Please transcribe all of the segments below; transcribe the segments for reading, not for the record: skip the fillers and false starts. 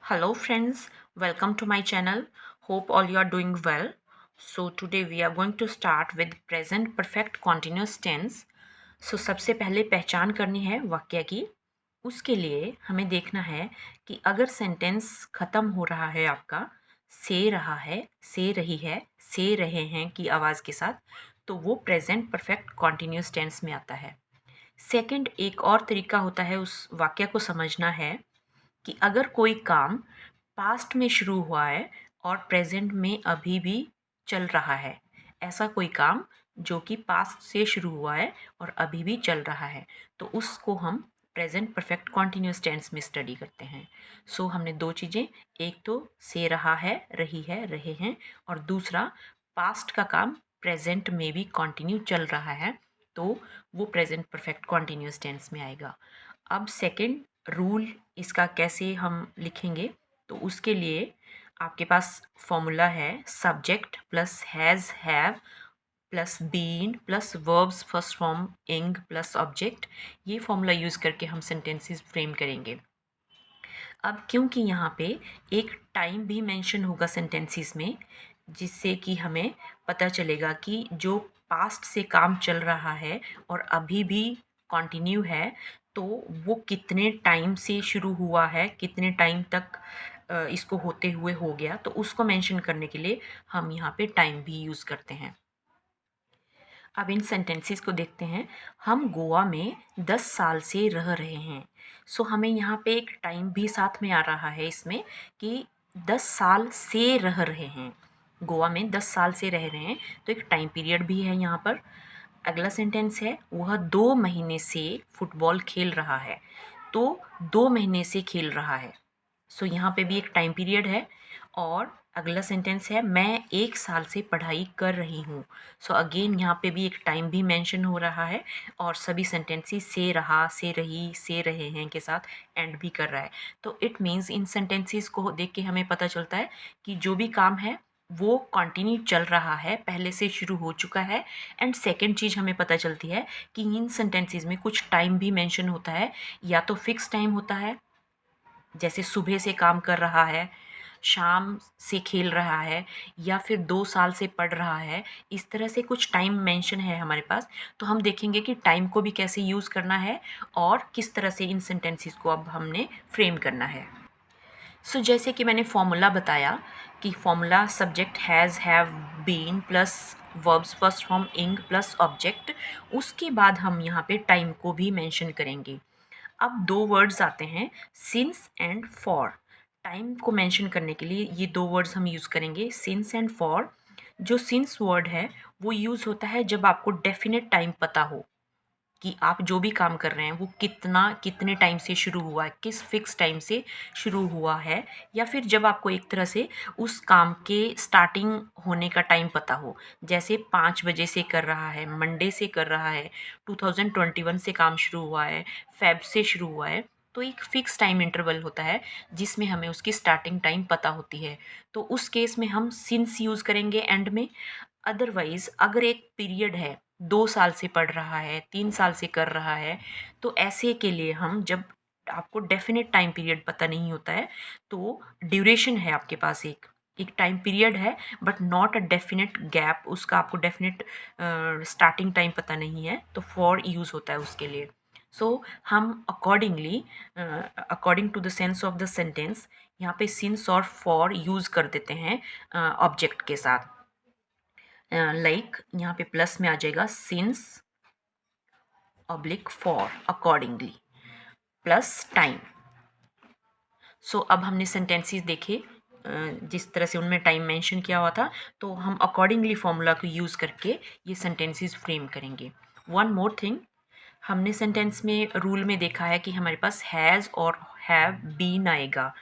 Hello friends, welcome to my channel. Hope all you are doing well. So today we are going to start with present perfect continuous tense. So सबसे पहले पहचान करनी है वाक्य की। उसके लिए हमें देखना है कि अगर सेंटेंस ख़त्म हो रहा है आपका से रहा है, से रही है, से रहे हैं की आवाज़ के साथ, तो वो प्रेजेंट परफेक्ट कॉन्टिन्यूस टेंस में आता है। सेकंड, एक और तरीका होता है उस वाक्य को समझना है कि अगर कोई काम पास्ट में शुरू हुआ है और प्रेजेंट में अभी भी चल रहा है, ऐसा कोई काम जो कि पास्ट से शुरू हुआ है और अभी भी चल रहा है, तो उसको हम प्रेजेंट परफेक्ट कॉन्टिन्यूस टेंस में स्टडी करते हैं। सो हमने दो चीज़ें, एक तो से रहा है, रही है, रहे हैं, और दूसरा पास्ट का काम प्रेजेंट में भी कंटिन्यू चल रहा है, तो वो प्रेजेंट परफेक्ट कॉन्टिन्यूस टेंस में आएगा। अब सेकंड रूल इसका कैसे हम लिखेंगे, तो उसके लिए आपके पास फॉर्मूला है subject plus has have plus been plus verbs first form ing plus object. ये फॉर्मूला यूज़ करके हम सेंटेंसेस फ्रेम करेंगे। अब क्योंकि यहाँ पे एक टाइम भी मेंशन होगा सेंटेंसेस में, जिससे कि हमें पता चलेगा कि जो पास्ट से काम चल रहा है और अभी भी कंटिन्यू है, तो वो कितने टाइम से शुरू हुआ है, कितने टाइम तक इसको होते हुए हो गया, तो उसको मेंशन करने के लिए हम यहाँ पे टाइम भी यूज़ करते हैं। अब इन सेंटेंसेस को देखते हैं। हम गोवा में 10 साल से रह रहे हैं। सो हमें यहाँ पे एक टाइम भी साथ में आ रहा है इसमें कि 10 साल से रह रहे हैं। गोवा में 10 साल से रह रहे हैं, तो एक टाइम पीरियड भी है यहाँ पर। अगला सेंटेंस है वह 2 महीने से फुटबॉल खेल रहा है, तो 2 महीने से खेल रहा है। सो यहाँ पे भी एक टाइम पीरियड है। और अगला सेंटेंस है मैं 1 साल से पढ़ाई कर रही हूँ। सो अगेन यहाँ पे भी एक टाइम भी मेंशन हो रहा है और सभी सेंटेंसेस से रहा, से रही, से रहे हैं के साथ एंड भी कर रहा है। तो इट मीन्स इन सेंटेंसेस को देख के हमें पता चलता है कि जो भी काम है वो कंटिन्यू चल रहा है, पहले से शुरू हो चुका है। एंड सेकेंड चीज़ हमें पता चलती है कि इन सेंटेंसेस में कुछ टाइम भी मेंशन होता है, या तो फिक्स टाइम होता है जैसे सुबह से काम कर रहा है, शाम से खेल रहा है, या फिर 2 साल से पढ़ रहा है। इस तरह से कुछ टाइम मेंशन है हमारे पास, तो हम देखेंगे कि टाइम को भी कैसे यूज़ करना है और किस तरह से इन सेंटेंसेस को अब हमने फ्रेम करना है। सो जैसे कि मैंने फॉर्मूला बताया कि formula subject has have been plus verbs first form ing plus object, उसके बाद हम यहाँ पे टाइम को भी मेंशन करेंगे। अब दो वर्ड्स आते हैं, सिंस एंड फॉर। टाइम को मेंशन करने के लिए ये दो वर्ड्स हम यूज़ करेंगे, सिंस एंड फॉर। जो सिंस वर्ड है वो यूज़ होता है जब आपको डेफिनेट टाइम पता हो कि आप जो भी काम कर रहे हैं वो कितने टाइम से शुरू हुआ है, किस फिक्स टाइम से शुरू हुआ है, या फिर जब आपको एक तरह से उस काम के स्टार्टिंग होने का टाइम पता हो। जैसे 5 बजे से कर रहा है, मंडे से कर रहा है, 2021 से काम शुरू हुआ है, फेब से शुरू हुआ है, तो एक फ़िक्स टाइम इंटरवल होता है जिसमें हमें उसकी स्टार्टिंग टाइम पता होती है। तो उस केस में हम सिंस यूज़ करेंगे एंड में। अदरवाइज़ अगर एक पीरियड है, 2 साल से पढ़ रहा है, 3 साल से कर रहा है, तो ऐसे के लिए हम जब आपको डेफ़िनेट टाइम पीरियड पता नहीं होता है, तो ड्यूरेशन है आपके पास एक टाइम पीरियड है but not a definite gap, उसका आपको डेफ़िनेट स्टार्टिंग टाइम पता नहीं है, तो फॉर यूज़ होता है उसके लिए। सो हम accordingly according to the sense of the sentence यहाँ पे सिंस और फॉर यूज़ कर देते हैं ऑब्जेक्ट के साथ। लाइक यहाँ पे प्लस में आ जाएगा since oblique for accordingly plus time. So अब हमने सेंटेंसेस देखे जिस तरह से उनमें टाइम मेंशन किया हुआ था, तो हम अकॉर्डिंगली फॉर्मूला को यूज़ करके ये सेंटेंसेस फ्रेम करेंगे। वन मोर थिंग, हमने सेंटेंस में रूल में देखा है कि हमारे पास हैज़ और हैव बीन आएगा।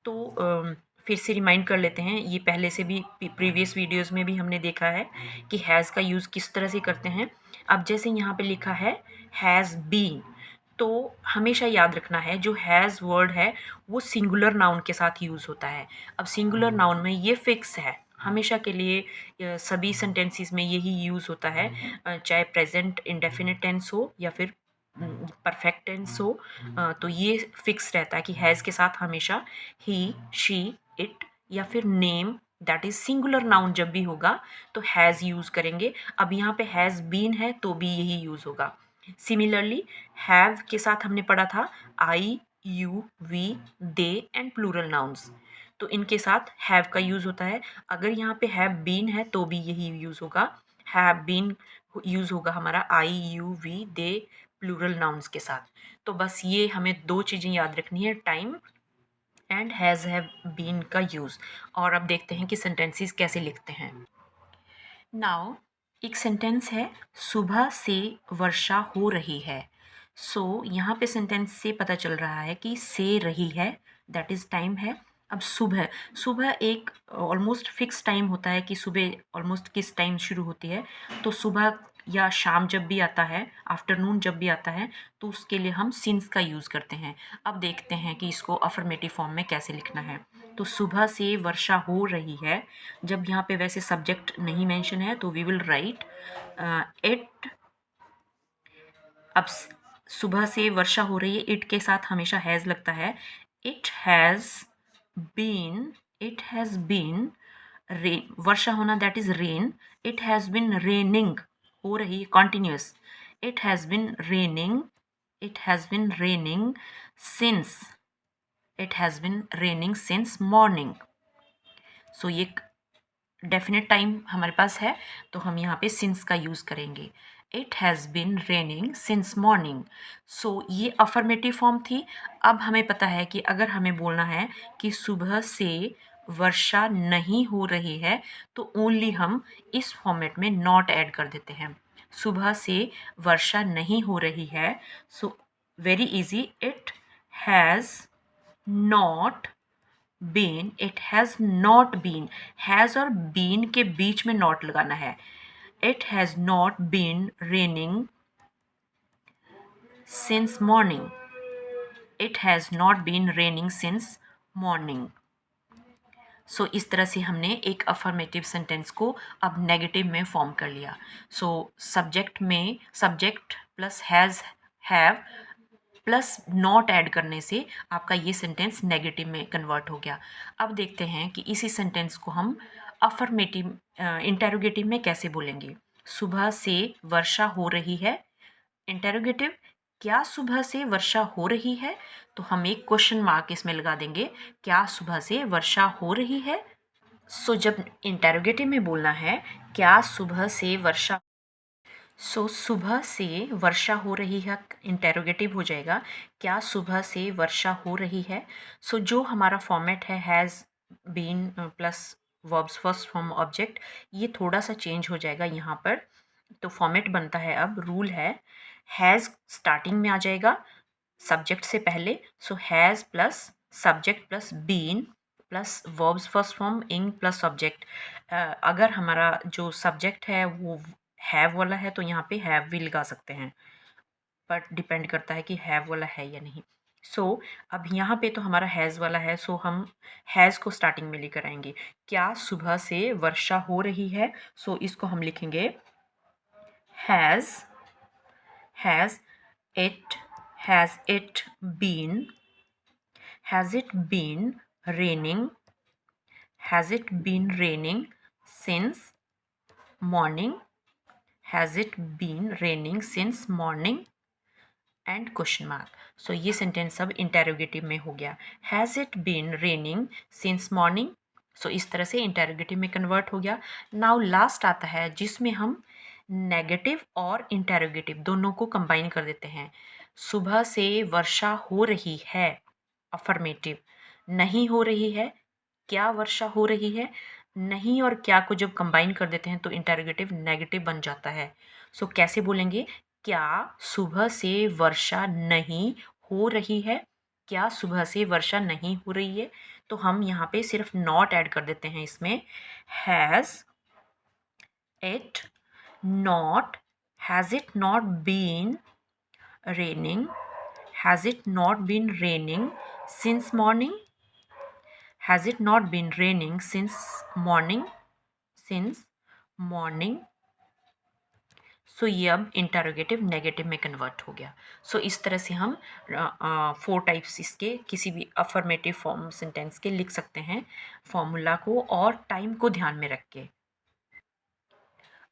तो फिर से रिमाइंड कर लेते हैं, ये पहले से भी प्रीवियस वीडियोस में भी हमने देखा है कि हैज़ का यूज़ किस तरह से करते हैं। अब जैसे यहाँ पे लिखा है हैज़ बीन, तो हमेशा याद रखना है जो हैज़ वर्ड है वो सिंगुलर नाउन के साथ यूज़ होता है। अब सिंगुलर नाउन में ये फिक्स है हमेशा के लिए, सभी सेंटेंसेस में यही यूज़ होता है, चाहे प्रेजेंट इंडेफिनिट टेंस हो या फिर परफेक्ट टेंस हो तो ये फिक्स रहता है कि हैज़ के साथ हमेशा ही, शी, इट या फिर name that is singular noun जब भी होगा तो हैज़ यूज़ करेंगे। अब यहाँ पे हैज़ बीन है तो भी यही यूज़ होगा। सिमिलरली हैव के साथ हमने पढ़ा था I, you, we, they and plural nouns, तो इनके साथ हैव का यूज़ होता है। अगर यहाँ पे हैव बीन है तो भी यही यूज़ होगा। हैव बीन यूज़ होगा हमारा I, you, we, they plural nouns के साथ। तो बस ये हमें दो चीज़ें याद रखनी है, time and has have been का यूज़। और अब देखते हैं कि सेंटेंसेस कैसे लिखते हैं। नाउ एक सेंटेंस है सुबह से वर्षा हो रही है। यहाँ पे सेंटेंस से पता चल रहा है कि से रही है, दैट इज़ टाइम है। अब सुबह, सुबह एक ऑलमोस्ट फिक्स टाइम होता है कि सुबह ऑलमोस्ट किस टाइम शुरू होती है। तो सुबह या शाम जब भी आता है, आफ्टरनून जब भी आता है, तो उसके लिए हम सिंस का यूज़ करते हैं। अब देखते हैं कि इसको अफर्मेटिव फॉर्म में कैसे लिखना है। तो सुबह से वर्षा हो रही है, जब यहाँ पे वैसे सब्जेक्ट नहीं मेंशन है तो वी विल राइट इट। अब सुबह से वर्षा हो रही है, इट के साथ हमेशा हैज़ लगता है। It has been, it has been rain, वर्षा होना that is rain. It has been raining, हो रही है continuous. It has been raining, it has been raining since, it has been raining since morning. So ये definite time हमारे पास है तो हम यहाँ पे सिंस का यूज़ करेंगे। It has been raining since morning. ये अफर्मेटिव फॉर्म थी। अब हमें पता है कि अगर हमें बोलना है कि सुबह से वर्षा नहीं हो रही है तो ओनली हम इस फॉर्मेट में नॉट ऐड कर देते हैं। सुबह से वर्षा नहीं हो रही है, so very easy, it has not been, it has not been. Has और बीन के बीच में नॉट लगाना है। It has not been raining since morning, it has not been raining since morning. इस तरह से हमने एक अफर्मेटिव सेंटेंस को अब नेगेटिव में फॉर्म कर लिया। सब्जेक्ट में subject plus has, have plus not add करने से आपका ये सेंटेंस नेगेटिव में कन्वर्ट हो गया। अब देखते हैं कि इसी सेंटेंस को हम अफर्मेटिव इंटेरोगेटिव में कैसे बोलेंगे। सुबह से वर्षा हो रही है, इंटेरोगेटिव, क्या सुबह से वर्षा हो रही है? तो हम एक क्वेश्चन मार्क इसमें लगा देंगे, क्या सुबह से वर्षा हो रही है? जब इंटेरोगेटिव में बोलना है क्या सुबह से वर्षा, सुबह से वर्षा हो रही है इंटेरोगेटिव हो जाएगा, क्या सुबह से वर्षा हो रही है। जो हमारा फॉर्मेट है has been plus verbs first form object, ये थोड़ा सा चेंज हो जाएगा यहाँ पर। तो फॉर्मेट बनता है, अब रूल है हैज़ स्टार्टिंग में आ जाएगा सब्जेक्ट से पहले। Has plus subject plus been plus verbs first form ing plus subject. अगर हमारा जो सब्जेक्ट है वो हैव वाला है तो यहाँ पे हैव भी लगा सकते हैं, बट डिपेंड करता है कि हैव वाला है या नहीं। अब यहाँ पे तो हमारा हैज़ वाला है, हम हैज़ को स्टार्टिंग में लेकर आएंगे। क्या सुबह से वर्षा हो रही है, इसको हम लिखेंगे has, has it, has it been, has it been raining, has it been raining since morning, has it been raining since morning and question mark. ये सेंटेंस अब इंटेरोगेटिव में हो गया, has it been raining since morning. इस तरह से interrogative में convert हो गया। नाउ लास्ट आता है जिसमें हम नेगेटिव और इंटेरोगेटिव दोनों को कंबाइन कर देते हैं। सुबह से वर्षा हो रही है, अफर्मेटिव, नहीं हो रही है, क्या वर्षा हो रही है। नहीं और क्या को जब कंबाइन कर देते हैं तो इंटेरोगेटिव नेगेटिव बन जाता है। कैसे बोलेंगे, क्या सुबह से वर्षा नहीं हो रही है, क्या सुबह से वर्षा नहीं हो रही है। तो हम यहाँ पे सिर्फ नॉट ऐड कर देते हैं इसमें, has it not, has it not been raining, has it not been raining since morning, has it not been raining since morning, since morning. So ये अब इंटरोगेटिव नेगेटिव में कन्वर्ट हो गया। सो इस तरह से हम 4 टाइप्स इसके किसी भी अफर्मेटिव फॉर्म सेंटेंस के लिख सकते हैं फॉर्मूला को और टाइम को ध्यान में रख के।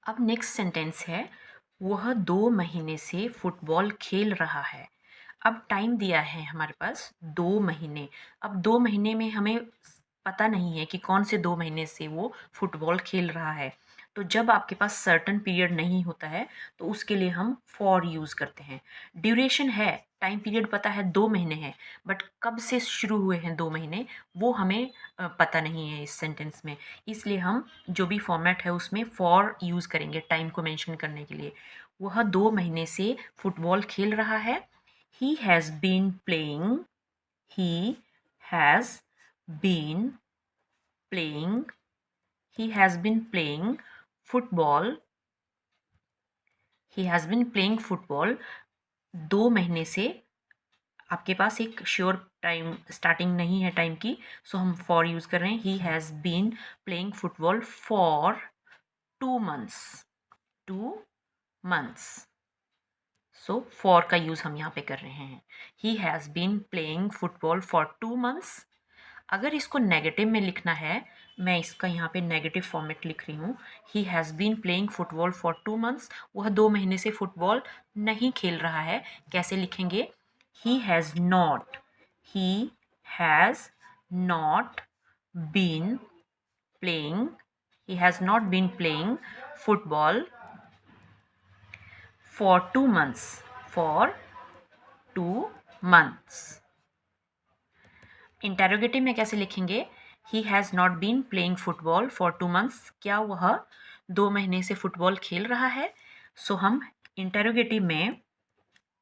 अब नेक्स्ट सेंटेंस है, वह 2 महीने से फुटबॉल खेल रहा है। अब टाइम दिया है हमारे पास 2 महीने। अब 2 महीने में हमें पता नहीं है कि कौन से 2 महीने से वो फुटबॉल खेल रहा है। तो जब आपके पास सर्टेन पीरियड नहीं होता है तो उसके लिए हम फॉर यूज़ करते हैं। ड्यूरेशन है, टाइम पीरियड पता है 2 महीने है, बट कब से शुरू हुए हैं 2 महीने वो हमें पता नहीं है इस सेंटेंस में। इसलिए हम जो भी फॉर्मेट है उसमें फॉर यूज़ करेंगे टाइम को मेंशन करने के लिए। वह 2 महीने से फुटबॉल खेल रहा है। He has been playing. He has been playing. He has been playing football. He has been playing football 2 महीने से। आपके पास एक श्योर टाइम स्टार्टिंग नहीं है टाइम की, सो हम फॉर यूज़ कर रहे हैं। He has been playing football for 2 months. 2 months. So for का यूज़ हम यहाँ पे कर रहे हैं। He has been playing football for 2 months। अगर इसको नेगेटिव में लिखना है, मैं इसका यहाँ पे नेगेटिव फॉर्मेट लिख रही हूँ। He has been playing football for 2 months। वह 2 महीने से फुटबॉल नहीं खेल रहा है। कैसे लिखेंगे? He has not been playing he has not been playing football for 2 months. For 2 months. Interrogative में कैसे लिखेंगे? He has not been playing football for 2 months। क्या वह 2 महीने से फुटबॉल खेल रहा है? सो हम इंटेरोगेटिव में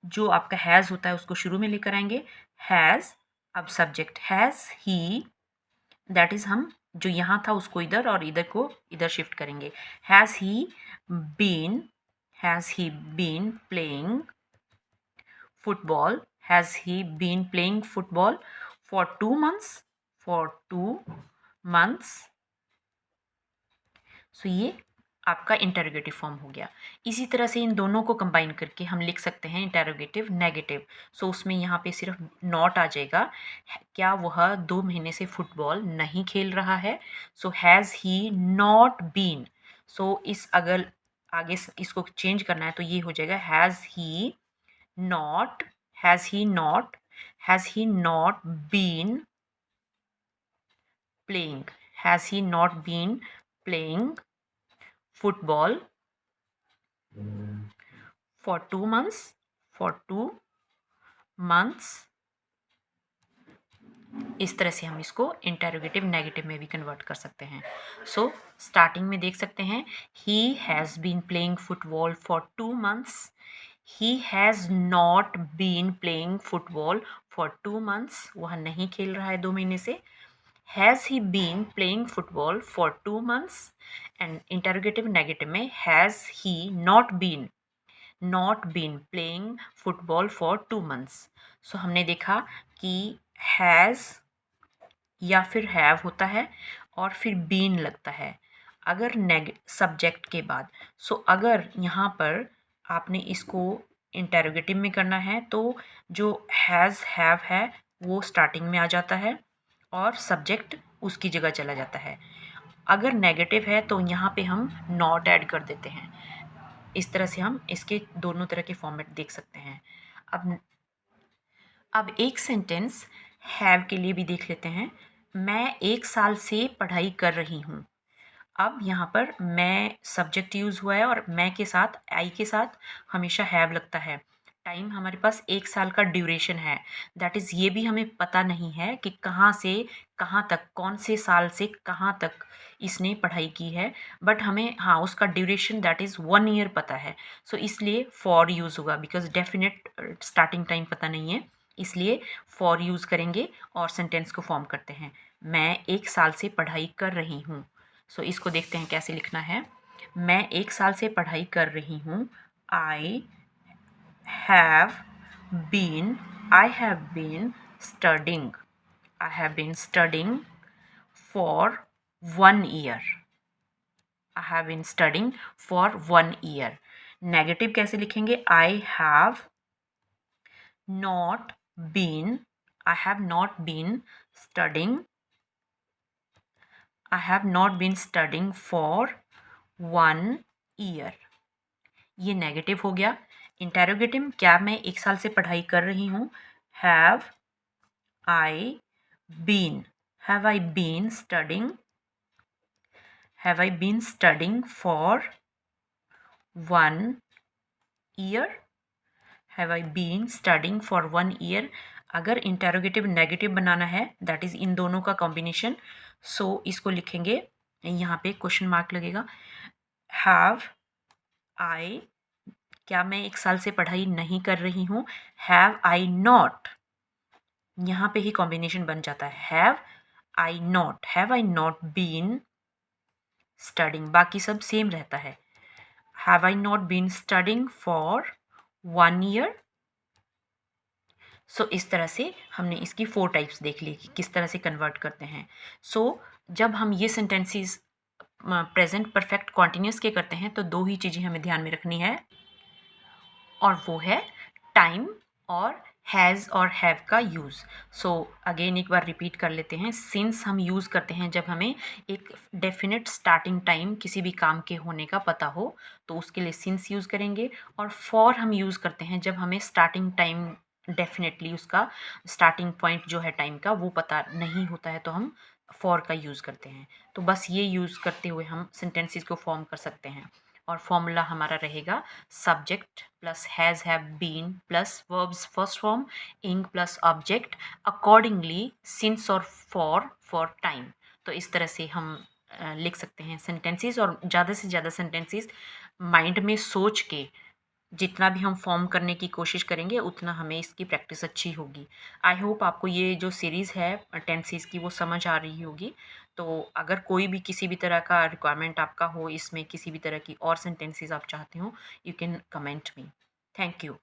जो आपका हैज़ होता है उसको शुरू में लेकर आएंगे। हैज़, अब subject has he, that is हम जो यहाँ था उसको इधर और इधर को इधर शिफ्ट करेंगे। Has he been playing football? Has he been playing football for 2 months? For 2 months. So ये आपका इंटरोगेटिव फॉर्म हो गया। इसी तरह से इन दोनों को कंबाइन करके हम लिख सकते हैं इंटरोगेटिव नेगेटिव। सो उसमें यहाँ पे सिर्फ नॉट आ जाएगा। क्या वह 2 महीने से फुटबॉल नहीं खेल रहा है? So has he not been. So इस अगर आगे इसको चेंज करना है तो ये हो जाएगा has he not has he not been playing football for 2 months। इस तरह से हम इसको इंटेरोगेटिव नेगेटिव में भी कन्वर्ट कर सकते हैं। सो स्टार्टिंग में देख सकते हैं, he has been playing football for 2 months। He has not been playing football for 2 months। वह नहीं खेल रहा है 2 महीने से। Has he been playing football for 2 months? And interrogative negative में has he not been playing football for 2 months। So हमने देखा कि has या फिर have होता है और फिर been लगता है अगर सब्जेक्ट के बाद। सो अगर यहाँ पर आपने इसको इंटेरोगेटिव में करना है तो जो हैज़ हैव है वो स्टार्टिंग में आ जाता है और सब्जेक्ट उसकी जगह चला जाता है। अगर नेगेटिव है तो यहाँ पे हम नॉट ऐड कर देते हैं। इस तरह से हम इसके दोनों तरह के फॉर्मेट देख सकते हैं। अब एक सेंटेंस हैव के लिए भी देख लेते हैं। मैं 1 साल से पढ़ाई कर रही हूँ। अब यहाँ पर मैं सब्जेक्ट यूज़ हुआ है और मैं के साथ आई के साथ हमेशा हैव लगता है। टाइम हमारे पास 1 साल का ड्यूरेशन है, दैट इज़ ये भी हमें पता नहीं है कि कहाँ से कहाँ तक, कौन से साल से कहाँ तक इसने पढ़ाई की है, बट हमें हाँ उसका ड्यूरेशन दैट इज़ 1 ईयर पता है। सो इसलिए फॉर यूज़ होगा बिकॉज डेफिनेट स्टार्टिंग टाइम पता नहीं है, इसलिए फॉर यूज़ करेंगे और सेंटेंस को फॉर्म करते हैं। मैं 1 साल से पढ़ाई कर रही हूँ। सो इसको देखते हैं कैसे लिखना है। मैं 1 साल से पढ़ाई कर रही हूँ। I have been studying for 1 year। I have been studying for 1 year। Negative कैसे लिखेंगे? I have not been, I have not been studying, I have not been studying for 1 year. ये नेगेटिव हो गया। इंटेरोगेटिव, क्या मैं 1 साल से पढ़ाई कर रही हूँ? Have I been, have I been studying, have I been studying for 1 year, have I been studying for 1 year. अगर इंटेरोगेटिव नेगेटिव बनाना है, दैट इज इन दोनों का कॉम्बिनेशन, सो इसको लिखेंगे, यहाँ पे क्वेश्चन मार्क लगेगा। हैव आई, क्या मैं 1 साल से पढ़ाई नहीं कर रही हूँ? हैव आई नॉट, यहाँ पे ही कॉम्बिनेशन बन जाता है, have I not been studying, बाकी सब सेम रहता है। Have I not been studying for 1 year. So इस तरह से हमने इसकी 4 टाइप्स देख ली कि किस तरह से कन्वर्ट करते हैं। सो जब हम ये सेंटेंसेस प्रेजेंट परफेक्ट कॉन्टिन्यूस के करते हैं तो 2 ही चीज़ें हमें ध्यान में रखनी है, और वो है टाइम और हैज़ और हैव का यूज़। सो अगेन एक बार रिपीट कर लेते हैं। सिंस हम यूज़ करते हैं जब हमें एक डेफिनेट स्टार्टिंग टाइम किसी भी काम के होने का पता हो, तो उसके लिए सिंस यूज़ करेंगे। और फॉर हम यूज़ करते हैं जब हमें स्टार्टिंग टाइम डेफिनेटली उसका स्टार्टिंग पॉइंट जो है टाइम का वो पता नहीं होता है, तो हम फॉर का यूज़ करते हैं। तो बस ये यूज़ करते हुए हम सेंटेंसेस को फॉर्म कर सकते हैं। और फॉर्मूला हमारा रहेगा subject plus has have been plus verbs first form ing plus object accordingly since और फॉर टाइम। तो इस तरह से हम लिख सकते हैं सेंटेंसेस, और ज़्यादा से ज़्यादा सेंटेंसेस माइंड में सोच के जितना भी हम फॉर्म करने की कोशिश करेंगे उतना हमें इसकी प्रैक्टिस अच्छी होगी। आई होप आपको ये जो सीरीज़ है टेंसेस की वो समझ आ रही होगी। तो अगर कोई भी किसी भी तरह का रिक्वायरमेंट आपका हो, इसमें किसी भी तरह की और सेंटेंसेस आप चाहते हो, you can comment me. Thank you.